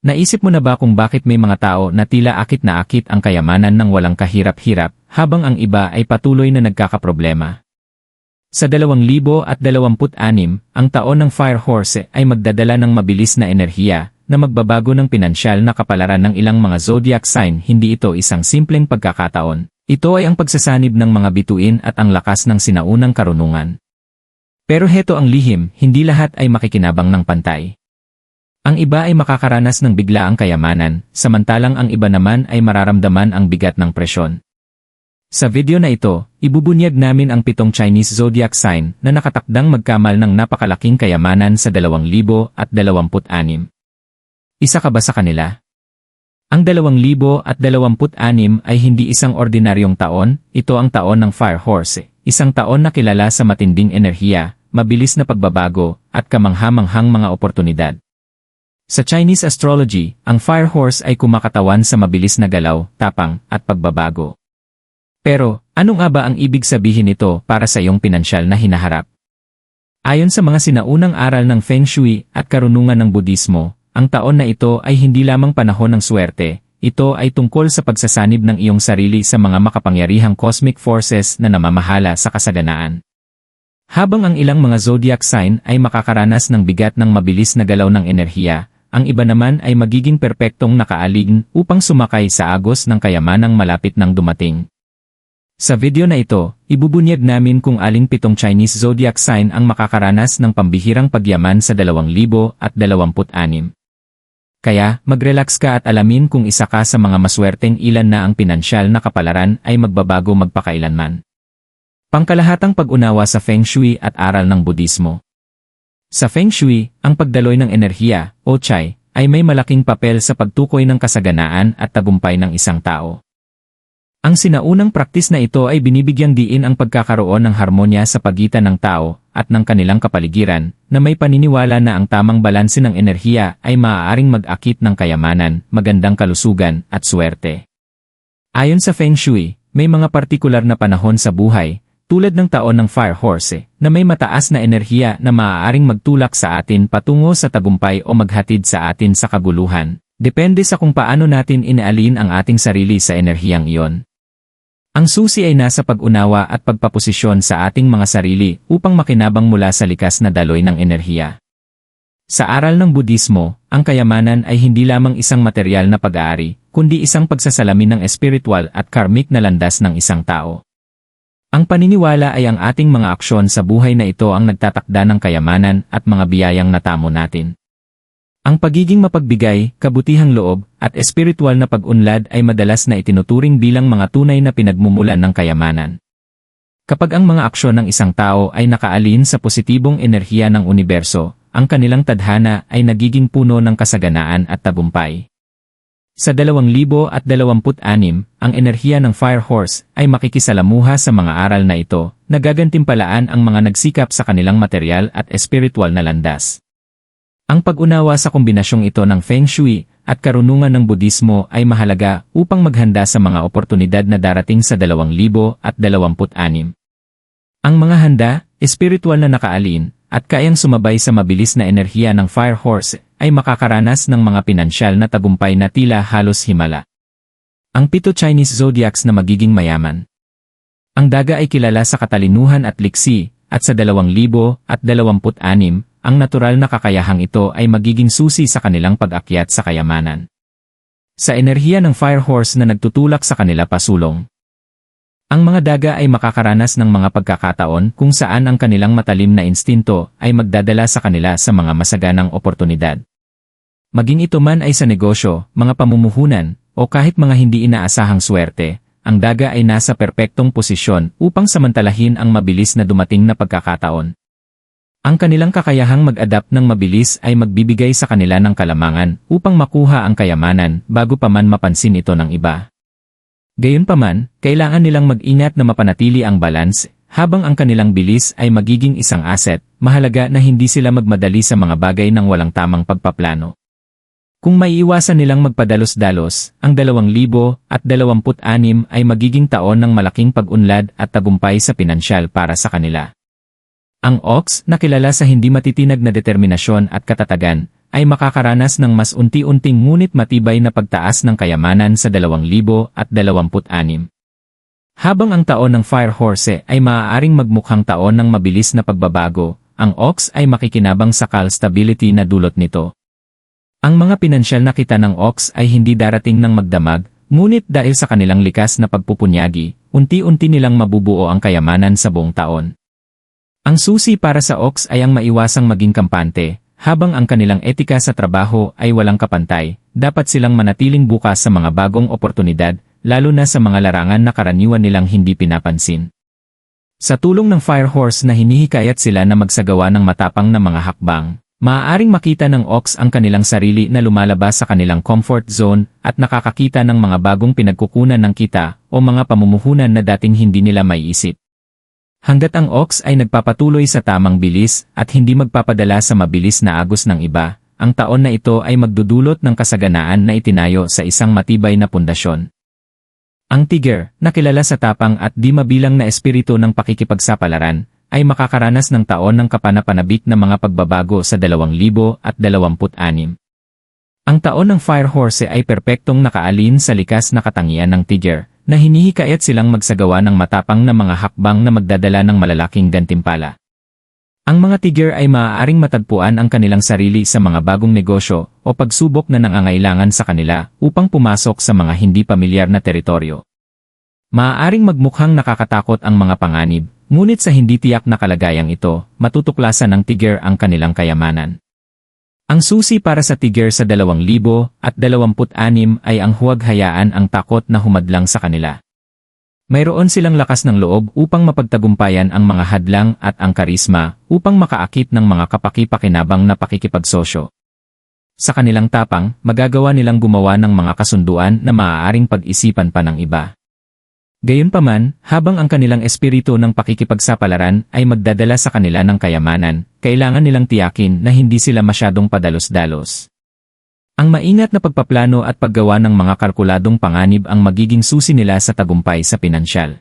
Naisip mo na ba kung bakit may mga tao na tila akit na akit ang kayamanan ng walang kahirap-hirap, habang ang iba ay patuloy na nagkakaproblema? Sa 2026, ang taon ng Fire Horse ay magdadala ng mabilis na enerhiya na magbabago ng pinansyal na kapalaran ng ilang mga zodiac sign. Hindi ito isang simpleng pagkakataon. Ito ay ang pagsasanib ng mga bituin at ang lakas ng sinaunang karunungan. Pero heto ang lihim, hindi lahat ay makikinabang ng pantay. Ang iba ay makakaranas ng biglaang kayamanan, samantalang ang iba naman ay mararamdaman ang bigat ng presyon. Sa video na ito, ibubunyag namin ang 7 Chinese zodiac sign na nakatakdang magkamal ng napakalaking kayamanan sa 2026. Isa ka ba sa kanila? Ang 2026 ay hindi isang ordinaryong taon, ito ang taon ng Fire Horse, isang taon na kilala sa matinding enerhiya, mabilis na pagbabago, at kamangha-manghang mga oportunidad. Sa Chinese astrology, ang Fire Horse ay kumakatawan sa mabilis na galaw, tapang, at pagbabago. Pero, ano nga ba ang ibig sabihin nito para sa iyong pinansyal na hinaharap? Ayon sa mga sinaunang aral ng Feng Shui at karunungan ng Budismo, ang taon na ito ay hindi lamang panahon ng swerte, ito ay tungkol sa pagsasanib ng iyong sarili sa mga makapangyarihang cosmic forces na namamahala sa kasaganaan. Habang ang ilang mga zodiac sign ay makakaranas ng bigat ng mabilis na galaw ng enerhiya, ang iba naman ay magiging perpektong nakaalign upang sumakay sa agos ng kayamanang malapit nang dumating. Sa video na ito, ibubunyag namin kung aling 7 Chinese zodiac sign ang makakaranas ng pambihirang pagyaman sa 2026. Kaya, mag-relax ka at alamin kung isa ka sa mga maswerteng ilan na ang pinansyal na kapalaran ay magbabago magpakailanman. Pangkalahatang pag-unawa sa Feng Shui at aral ng Budismo. Sa Feng Shui, ang pagdaloy ng enerhiya, o Chai, ay may malaking papel sa pagtukoy ng kasaganaan at tagumpay ng isang tao. Ang sinaunang praktis na ito ay binibigyang diin ang pagkakaroon ng harmonya sa pagitan ng tao at ng kanilang kapaligiran, na may paniniwala na ang tamang balanse ng enerhiya ay maaaring mag-akit ng kayamanan, magandang kalusugan, at swerte. Ayon sa Feng Shui, may mga partikular na panahon sa buhay, tulad ng taon ng Fire Horse, na may mataas na enerhiya na maaaring magtulak sa atin patungo sa tagumpay o maghatid sa atin sa kaguluhan. Depende sa kung paano natin inaalin ang ating sarili sa enerhiyang iyon. Ang susi ay nasa pag-unawa at pagpaposisyon sa ating mga sarili upang makinabang mula sa likas na daloy ng enerhiya. Sa aral ng Budismo, ang kayamanan ay hindi lamang isang material na pag-aari, kundi isang pagsasalamin ng espiritual at karmic na landas ng isang tao. Ang paniniwala ay ang ating mga aksyon sa buhay na ito ang nagtatakda ng kayamanan at mga biyayang natamo natin. Ang pagiging mapagbigay, kabutihang loob, at espiritual na pag-unlad ay madalas na itinuturing bilang mga tunay na pinagmumulan ng kayamanan. Kapag ang mga aksyon ng isang tao ay nakaalin sa positibong enerhiya ng universo, ang kanilang tadhana ay nagiging puno ng kasaganaan at tagumpay. Sa 2026, ang enerhiya ng Fire Horse ay makikisalamuha sa mga aral na ito, na gagantimpalaan ang mga nagsikap sa kanilang material at espiritual na landas. Ang pag-unawa sa kombinasyong ito ng Feng Shui at karunungan ng Budismo ay mahalaga upang maghanda sa mga oportunidad na darating sa 2026. Ang mga handa, espiritual na nakaalin, at kayang sumabay sa mabilis na enerhiya ng Fire Horse ay makakaranas ng mga pinansyal na tagumpay na tila halos himala. Ang 7 Chinese zodiacs na magiging mayaman. Ang daga ay kilala sa katalinuhan at liksi, at sa 2026, ang natural na kakayahang ito ay magiging susi sa kanilang pag-akyat sa kayamanan. Sa enerhiya ng Fire Horse na nagtutulak sa kanila pasulong. Ang mga daga ay makakaranas ng mga pagkakataon kung saan ang kanilang matalim na instinto ay magdadala sa kanila sa mga masaganang oportunidad. Maging ito man ay sa negosyo, mga pamumuhunan, o kahit mga hindi inaasahang swerte, ang daga ay nasa perpektong posisyon upang samantalahin ang mabilis na dumating na pagkakataon. Ang kanilang kakayahang mag-adapt ng mabilis ay magbibigay sa kanila ng kalamangan upang makuha ang kayamanan bago pa man mapansin ito ng iba. Gayunpaman, kailangan nilang mag-ingat na mapanatili ang balance, habang ang kanilang bilis ay magiging isang asset, mahalaga na hindi sila magmadali sa mga bagay ng walang tamang pagpaplano. Kung maiiwasan nilang magpadalos-dalos, ang 2026 ay magiging taon ng malaking pag-unlad at tagumpay sa pinansyal para sa kanila. Ang Ox, na kilala sa hindi matitinag na determinasyon at katatagan, ay makakaranas ng mas unti-unting ngunit matibay na pagtaas ng kayamanan sa 2026. Habang ang taon ng Fire Horse ay maaaring magmukhang taon ng mabilis na pagbabago, ang Ox ay makikinabang sa stability na dulot nito. Ang mga pinansyal na kita ng Ox ay hindi darating ng magdamag, ngunit dahil sa kanilang likas na pagpupunyagi, unti-unti nilang mabubuo ang kayamanan sa buong taon. Ang susi para sa Ox ay ang maiwasang maging kampante, habang ang kanilang etika sa trabaho ay walang kapantay, dapat silang manatiling bukas sa mga bagong oportunidad, lalo na sa mga larangan na karaniwan nilang hindi pinapansin. Sa tulong ng Fire Horse na hinihikayat sila na magsagawa ng matapang na mga hakbang, maaaring makita ng Ox ang kanilang sarili na lumalabas sa kanilang comfort zone at nakakakita ng mga bagong pinagkukunan ng kita o mga pamumuhunan na dating hindi nila maiisip. Hanggat ang Ox ay nagpapatuloy sa tamang bilis at hindi magpapadala sa mabilis na agos ng iba, ang taon na ito ay magdudulot ng kasaganaan na itinayo sa isang matibay na pundasyon. Ang Tiger, na kilala sa tapang at di mabilang na espiritu ng pakikipagsapalaran, ay makakaranas ng taon ng kapanapanabik na mga pagbabago sa 2026. Ang taon ng Fire Horse ay perpektong nakaalin sa likas na katangian ng Tiger, na hinihikayat silang magsagawa ng matapang na mga hakbang na magdadala ng malalaking gantimpala. Ang mga Tiger ay maaaring matagpuan ang kanilang sarili sa mga bagong negosyo o pagsubok na nangangailangan sa kanila upang pumasok sa mga hindi pamilyar na teritoryo. Maaaring magmukhang nakakatakot ang mga panganib, ngunit sa hindi tiyak na kalagayang ito, matutuklasan ng Tiger ang kanilang kayamanan. Ang susi para sa Tiger sa 2026 ay ang huwag hayaan ang takot na humadlang sa kanila. Mayroon silang lakas ng loob upang mapagtagumpayan ang mga hadlang at ang karisma upang makaakit ng mga kapaki-pakinabang na pakikipagsosyo. Sa kanilang tapang, magagawa nilang gumawa ng mga kasunduan na maaaring pag-isipan pa ng iba. Gayunpaman, habang ang kanilang espiritu ng pakikipagsapalaran ay magdadala sa kanila ng kayamanan, kailangan nilang tiyakin na hindi sila masyadong padalos-dalos. Ang maingat na pagpaplano at paggawa ng mga kalkuladong panganib ang magiging susi nila sa tagumpay sa pinansyal.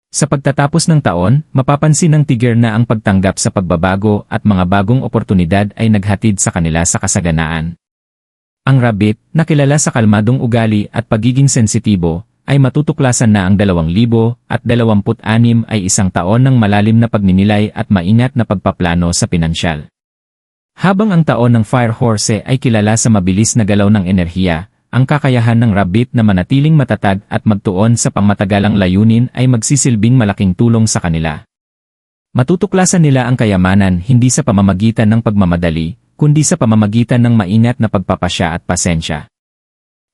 Sa pagtatapos ng taon, mapapansin ng Tiger na ang pagtanggap sa pagbabago at mga bagong oportunidad ay naghatid sa kanila sa kasaganaan. Ang Rabbit, na kilala sa kalmadong ugali at pagiging sensitibo, ay matutuklasan na ang 2026 ay isang taon ng malalim na pagninilay at maingat na pagpaplano sa pinansyal. Habang ang taon ng Fire Horse ay kilala sa mabilis na galaw ng enerhiya, ang kakayahan ng Rabbit na manatiling matatag at magtuon sa pangmatagalang layunin ay magsisilbing malaking tulong sa kanila. Matutuklasan nila ang kayamanan hindi sa pamamagitan ng pagmamadali, kundi sa pamamagitan ng maingat na pagpapasya at pasensya.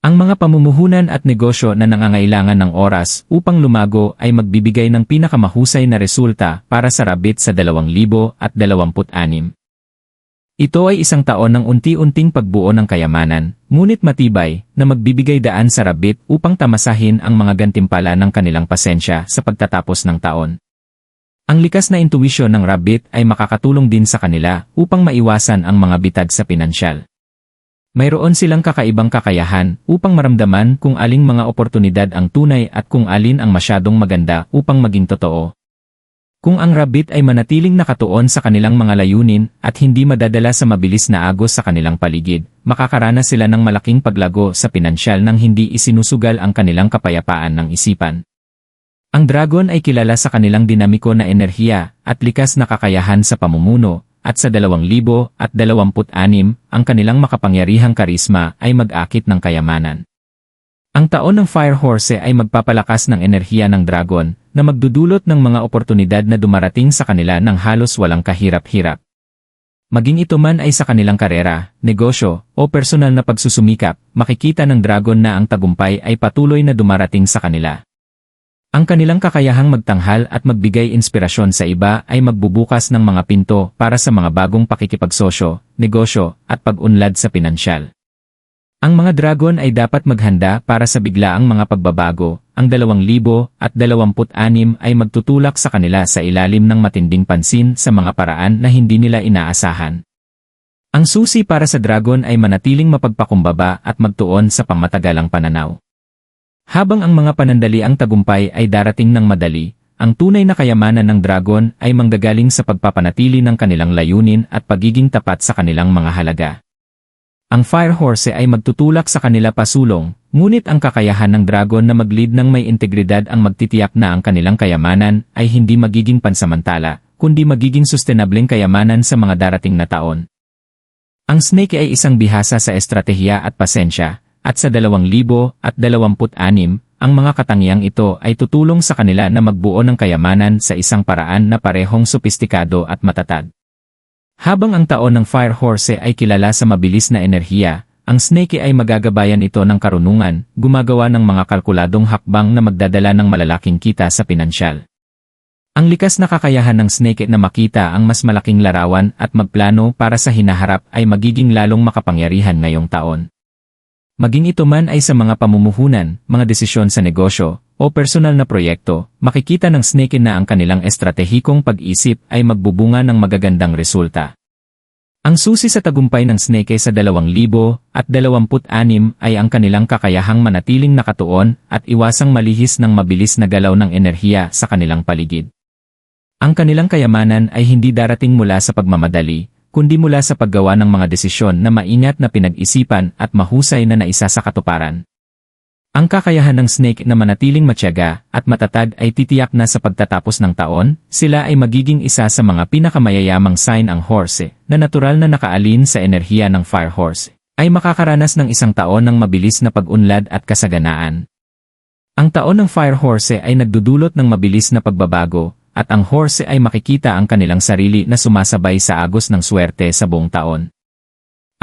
Ang mga pamumuhunan at negosyo na nangangailangan ng oras upang lumago ay magbibigay ng pinakamahusay na resulta para sa Rabbit sa 2026. Ito ay isang taon ng unti-unting pagbuo ng kayamanan, ngunit matibay, na magbibigay daan sa Rabbit upang tamasahin ang mga gantimpala ng kanilang pasensya sa pagtatapos ng taon. Ang likas na intuwisyon ng Rabbit ay makakatulong din sa kanila upang maiwasan ang mga bitag sa pinansyal. Mayroon silang kakaibang kakayahan upang maramdaman kung aling mga oportunidad ang tunay at kung alin ang masyadong maganda upang maging totoo. Kung ang Rabbit ay manatiling nakatuon sa kanilang mga layunin at hindi madadala sa mabilis na agos sa kanilang paligid, makakaranas sila ng malaking paglago sa pinansyal nang hindi isinusugal ang kanilang kapayapaan ng isipan. Ang Dragon ay kilala sa kanilang dinamiko na enerhiya at likas na kakayahan sa pamumuno, at sa 2026, ang kanilang makapangyarihang karisma ay mag-akit ng kayamanan. Ang taon ng Fire Horse ay magpapalakas ng enerhiya ng Dragon na magdudulot ng mga oportunidad na dumarating sa kanila ng halos walang kahirap-hirap. Maging ito man ay sa kanilang karera, negosyo, o personal na pagsusumikap, makikita ng Dragon na ang tagumpay ay patuloy na dumarating sa kanila. Ang kanilang kakayahang magtanghal at magbigay inspirasyon sa iba ay magbubukas ng mga pinto para sa mga bagong pakikipagsosyo, negosyo, at pag-unlad sa pinansyal. Ang mga Dragon ay dapat maghanda para sa biglaang mga pagbabago. Ang 2026 ay magtutulak sa kanila sa ilalim ng matinding pansin sa mga paraan na hindi nila inaasahan. Ang susi para sa Dragon ay manatiling mapagpakumbaba at magtuon sa pangmatagalang pananaw. Habang ang mga panandaliang tagumpay ay darating ng madali, ang tunay na kayamanan ng Dragon ay manggagaling sa pagpapanatili ng kanilang layunin at pagiging tapat sa kanilang mga halaga. Ang Fire Horse ay magtutulak sa kanila pasulong, ngunit ang kakayahan ng dragon na mag-lead ng may integridad ang magtitiyak na ang kanilang kayamanan ay hindi magiging pansamantala, kundi magiging sustainableng kayamanan sa mga darating na taon. Ang Snake ay isang bihasa sa estratehiya at pasensya, at sa 2026, ang mga katangiang ito ay tutulong sa kanila na magbuo ng kayamanan sa isang paraan na parehong sopistikado at matatag. Habang ang taon ng Fire Horse ay kilala sa mabilis na enerhiya, ang Snake ay magagabayan ito ng karunungan, gumagawa ng mga kalkuladong hakbang na magdadala ng malalaking kita sa pinansyal. Ang likas na kakayahan ng Snake na makita ang mas malaking larawan at magplano para sa hinaharap ay magiging lalong makapangyarihan ngayong taon. Maging ito man ay sa mga pamumuhunan, mga desisyon sa negosyo, o personal na proyekto, makikita ng Snake na ang kanilang estratehikong pag-isip ay magbubunga ng magagandang resulta. Ang susi sa tagumpay ng Snake sa 2026 ay ang kanilang kakayahang manatiling nakatuon at iwasang malihis ng mabilis na galaw ng enerhiya sa kanilang paligid. Ang kanilang kayamanan ay hindi darating mula sa pagmamadali, kundi mula sa paggawa ng mga desisyon na maingat na pinag-isipan at mahusay na naisa sa katuparan. Ang kakayahan ng Snake na manatiling matiyaga at matatag ay titiyak na sa pagtatapos ng taon, sila ay magiging isa sa mga pinakamayayamang sign. Ang Horse, na natural na nakaalin sa enerhiya ng Fire Horse, ay makakaranas ng isang taon ng mabilis na pag-unlad at kasaganaan. Ang taon ng Fire Horse ay nagdudulot ng mabilis na pagbabago, at ang Horse ay makikita ang kanilang sarili na sumasabay sa agos ng swerte sa buong taon.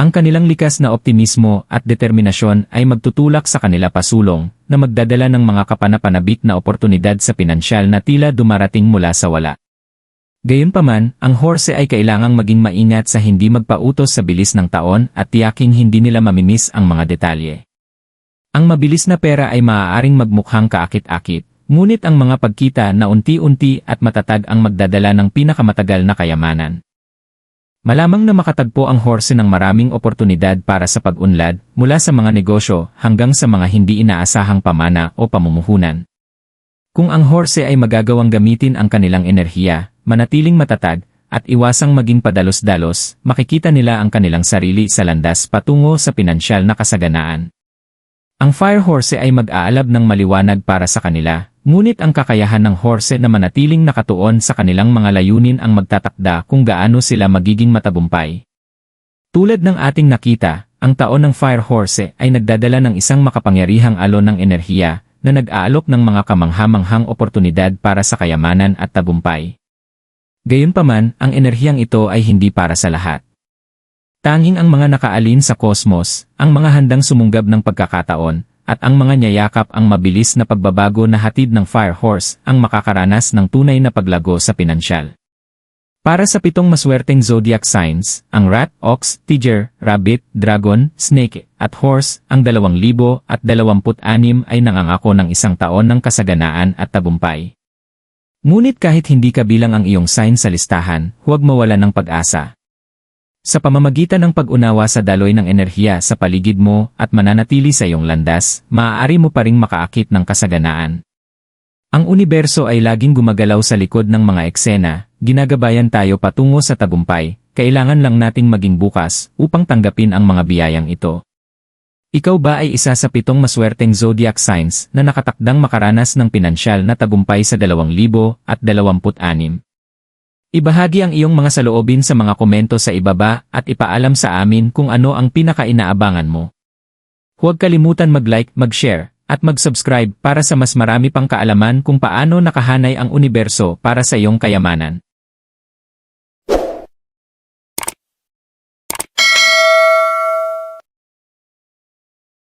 Ang kanilang likas na optimismo at determinasyon ay magtutulak sa kanila pasulong na magdadala ng mga kapanapanabik na oportunidad sa pinansyal na tila dumarating mula sa wala. Gayunpaman, ang Horse ay kailangang maging maingat sa hindi magpautos sa bilis ng taon at tiyaking hindi nila mamimiss ang mga detalye. Ang mabilis na pera ay maaaring magmukhang kaakit-akit, ngunit ang mga pagkita na unti-unti at matatag ang magdadala ng pinakamatagal na kayamanan. Malamang na makatagpo ang Horse ng maraming oportunidad para sa pag-unlad, mula sa mga negosyo hanggang sa mga hindi inaasahang pamana o pamumuhunan. Kung ang Horse ay magagawang gamitin ang kanilang enerhiya, manatiling matatag, at iwasang maging padalos-dalos, makikita nila ang kanilang sarili sa landas patungo sa pinansyal na kasaganaan. Ang Fire Horse ay mag-aalab ng maliwanag para sa kanila, ngunit ang kakayahan ng Horse na manatiling nakatuon sa kanilang mga layunin ang magtatakda kung gaano sila magiging matagumpay. Tulad ng ating nakita, ang taon ng Fire Horse ay nagdadala ng isang makapangyarihang alon ng enerhiya na nag-aalok ng mga kamangha-manghang oportunidad para sa kayamanan at tagumpay. Gayunpaman, ang enerhiyang ito ay hindi para sa lahat. Tanging ang mga nakaalin sa kosmos, ang mga handang sumunggab ng pagkakataon, at ang mga niyayakap ang mabilis na pagbabago na hatid ng Fire Horse ang makakaranas ng tunay na paglago sa pinansyal. Para sa 7 maswerteng zodiac signs, ang Rat, Ox, Tiger, Rabbit, Dragon, Snake, at Horse, ang 2026 ay nangangako ng isang taon ng kasaganaan at tagumpay. Ngunit kahit hindi kabilang ang iyong sign sa listahan, huwag mawalan ng pag-asa. Sa pamamagitan ng pag-unawa sa daloy ng enerhiya sa paligid mo at mananatili sa iyong landas, maaari mo pa ring makaakit ng kasaganaan. Ang universo ay laging gumagalaw sa likod ng mga eksena, ginagabayan tayo patungo sa tagumpay, kailangan lang nating maging bukas upang tanggapin ang mga biyayang ito. Ikaw ba ay isa sa 7 maswerteng zodiac signs na nakatakdang makaranas ng pinansyal na tagumpay sa 2026? Ibahagi ang iyong mga saloobin sa mga komento sa ibaba at ipaalam sa amin kung ano ang pinaka-inaabangan mo. Huwag kalimutan mag-like, mag-share, at mag-subscribe para sa mas marami pang kaalaman kung paano nakahanay ang universo para sa iyong kayamanan.